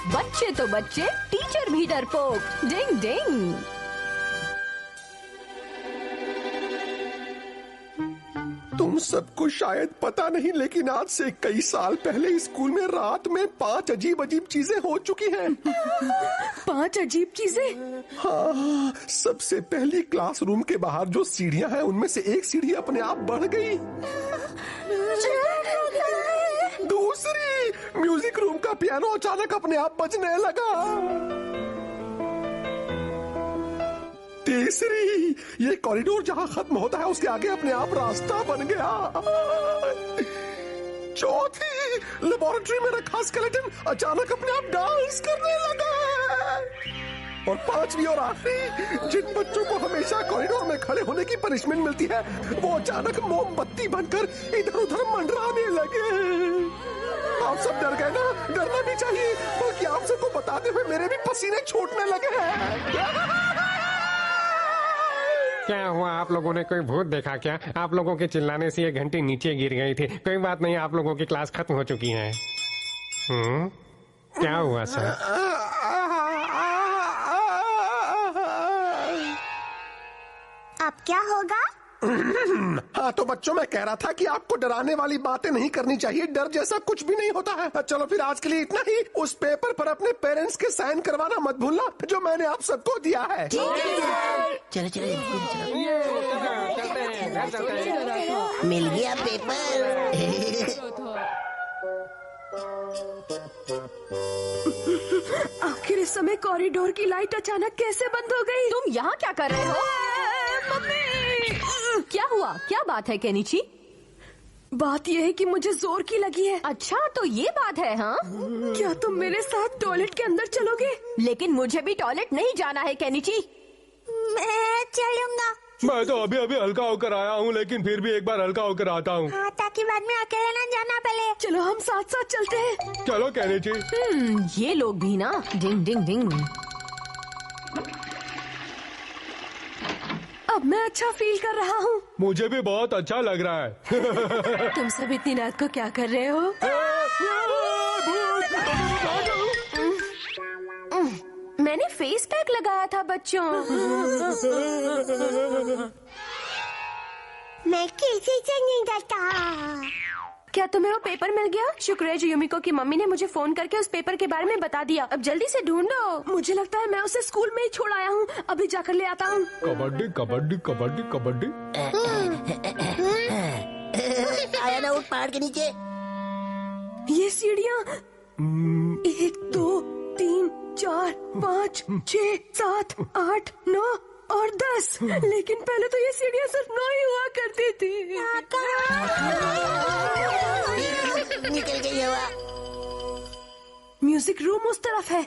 बच्चे तो बच्चे, टीचर भी डरपोक। डिंग डिंग। तुम सबको शायद पता नहीं, लेकिन आज से कई साल पहले स्कूल में रात में 5 अजीब अजीब चीजें हो चुकी हैं। 5 अजीब चीजें? हाँ, सबसे पहली क्लासरूम के बाहर जो सीढ़ियां हैं उनमें से एक सीढ़ी अपने आप बढ़ गई। दूसरी, म्यूजिक रूम का पियानो अचानक अपने आप बजने लगा। तीसरी, ये कॉरिडोर जहां खत्म होता है उसके आगे अपने आप रास्ता बन गया। चौथी, लेबोरेटरी में रखा स्केलेटन अचानक अपने आप डांस करने लगा। और पांचवी और आखिरी, जिन बच्चों को हमेशा कॉरिडोर में खड़े होने की पनिशमेंट मिलती है वो अचानक मोमबत्ती बनकर इधर उधर मंडराने लगे। आप सब डर गए ना? डरना भी चाहिए, बल्कि आप सबको बताते हुए मेरे भी पसीने छूटने लगे हैं। क्या हुआ? आप लोगों ने कोई भूत देखा क्या? आप लोगों के चिल्लाने से ये घंटी नीचे गिर गई थी। कोई बात नहीं, आप लोगों की क्लास खत्म हो चुकी है। क्या हुआ सर? अब क्या होगा? हाँ तो बच्चों, मैं कह रहा था कि आपको डराने वाली बातें नहीं करनी चाहिए। डर जैसा कुछ भी नहीं होता है। चलो फिर आज के लिए इतना ही। उस पेपर पर अपने पेरेंट्स के साइन करवाना मत भूलना जो मैंने आप सबको दिया है। चलो चलो मिल गया पेपर। आखिर इस समय कॉरिडोर की लाइट अचानक कैसे बंद हो गई? तुम यहाँ क्या कर रहे हो? मम्मी! क्या हुआ? क्या बात है केनिची? बात यह है कि मुझे जोर की लगी है। अच्छा तो ये बात है। हाँ, क्या तुम मेरे साथ टॉयलेट के अंदर चलोगे? लेकिन मुझे भी टॉयलेट नहीं जाना है केनिची। मैं चलूंगा। मैं तो अभी अभी हल्का होकर आया हूँ, लेकिन फिर भी एक बार हल्का होकर आता हूँ। हाँ, ताकि बाद में अकेले ना जाना पड़े। चलो हम साथ साथ चलते हैं। चलो केनिची। ये लोग भी ना। डिंग डिंग डिंग। अब मैं अच्छा फील कर रहा हूँ। मुझे भी बहुत अच्छा लग रहा है। तुम सब इतनी रात को क्या कर रहे हो? मैंने फेस पैक लगाया था बच्चों। मैं किसी से नहीं डरता। क्या तुम्हें वो पेपर मिल गया? शुक्र है युमिको की मम्मी ने मुझे फोन करके उस पेपर के बारे में बता दिया। अब जल्दी से ढूंढो। मुझे लगता है मैं उसे स्कूल में ही छोड़ आया हूँ। अभी जाकर ले आता हूँ। कबड्डी कबड्डी कबड्डी कबड्डी। आया ना उठ पहाड़ के नीचे। ये सीढ़ियाँ 1 2 3 4 5 6 7 8 9 और 10। लेकिन पहले तो ये सीढ़ियाँ सिर्फ 9 ही हुआ करती थी। निकल गई हवा। म्यूजिक रूम उस तरफ है।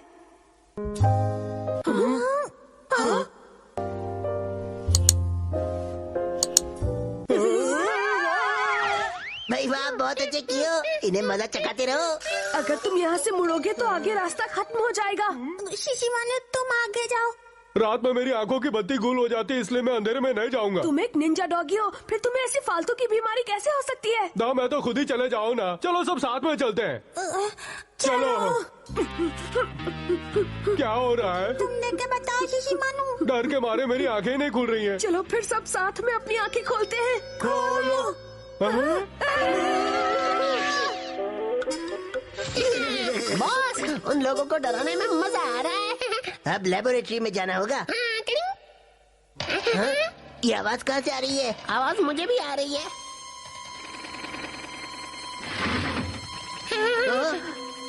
भाई वाह, बहुत अच्छे कियो। इन्हें मजा चखाते रहो। अगर तुम यहाँ से मुड़ोगे तो आगे रास्ता खत्म हो जाएगा। शिशिमाने, तुम आगे जाओ। रात में मेरी आंखों की बत्ती गुल हो जाती है, इसलिए मैं अंधेरे में नहीं जाऊंगा। तुम एक निंजा डॉगी हो, फिर तुम्हें ऐसी फालतू की बीमारी कैसे हो सकती है? ना, मैं तो खुद ही चले जाऊँ ना। चलो सब साथ में चलते हैं। चलो। क्या हो रहा है? तुम देख के बताओ शिशिमानु। डर के मारे मेरी आंखें ही नहीं खुल रही हैं। चलो फिर सब साथ में अपनी आंखें खोलते हैं। खोलो। बॉस, उन लोगों को डराने में मजा आ रहा है। अब लेबोरेटरी में जाना होगा। हाँ? ये आवाज कहाँ से आ रही है? आवाज मुझे भी आ रही है।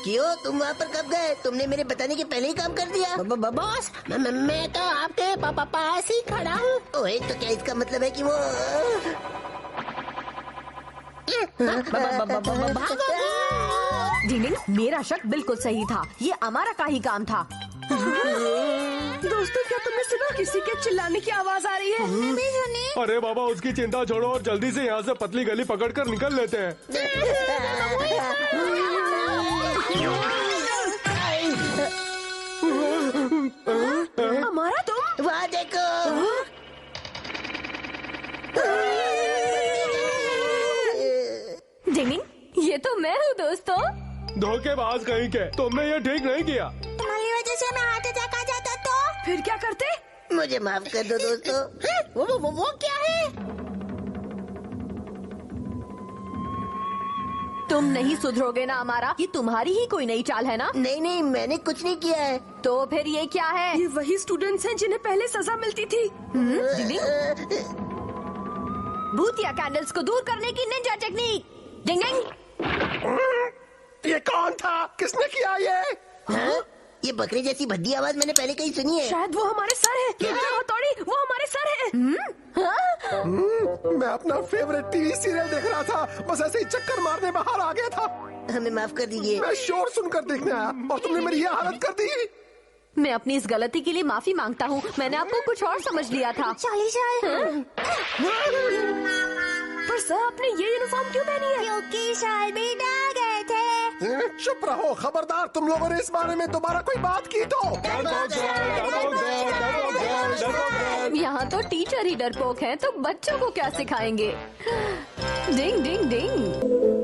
क्यों, तुम वहाँ पर कब गए? तुमने मेरे बताने के पहले ही काम कर दिया। बॉस, मैं तो आपके पास ही खड़ा हूँ। ओए, तो क्या इसका मतलब है कि वो डिंग, मेरा शक बिल्कुल सही था। ये अमारा का ही काम था। दोस्तों, क्या तुमने सुना? किसी के चिल्लाने की आवाज आ रही है। अरे बाबा, उसकी चिंता छोड़ो और जल्दी से यहाँ से पतली गली पकड़कर निकल लेते हैं। हमारा तुम वहाँ देखो। डिंग, ये तो मैं हूँ दोस्तों। धोखेबाज। धोखेबाज कहीं के, तुमने ये ठीक नहीं किया। तुम्हारी वजह से मैं हार्ट अटैक आ जाता तो फिर क्या करते? मुझे माफ कर दो दोस्तों। वो क्या है? तुम नहीं सुधरोगे ना अमारा? ये तुम्हारी ही कोई नई चाल है ना? नहीं नहीं, मैंने कुछ नहीं किया है। तो फिर ये क्या है? ये वही स्टूडेंट्स हैं जिन्हें पहले सजा मिलती थी। भूतिया कैंडल्स को दूर करने की निंजा टेक्निक। डिंग डिंग। ये कौन था? किसने किया ये? हाँ? ये बकरी जैसी भद्दी आवाज मैंने पहले कहीं सुनी है। शायद वो हमारे सर है। हथौड़ी, वो हमारे सर है। मैं अपना फेवरेट टीवी सीरियल देख रहा था, बस ऐसे ही चक्कर मारने बाहर आ गया था। हमें माफ कर दीजिए। मैं शोर सुनकर देखने आया और तुमने मेरी ये हालत कर दी। मैं अपनी इस गलती के लिए माफी मांगता हूँ। मैंने आपको कुछ और समझ लिया था। 40 साल। पर सर, आपने ये यूनिफॉर्म क्यों पहनी है? क्योंकि साल भी डर गए थे। चुप रहो, खबरदार तुम लोगों ने इस बारे में दोबारा कोई बात की तो। यहाँ तो टीचर ही डरपोक है, तो बच्चों को क्या सिखाएंगे? डिंग डिंग डिंग।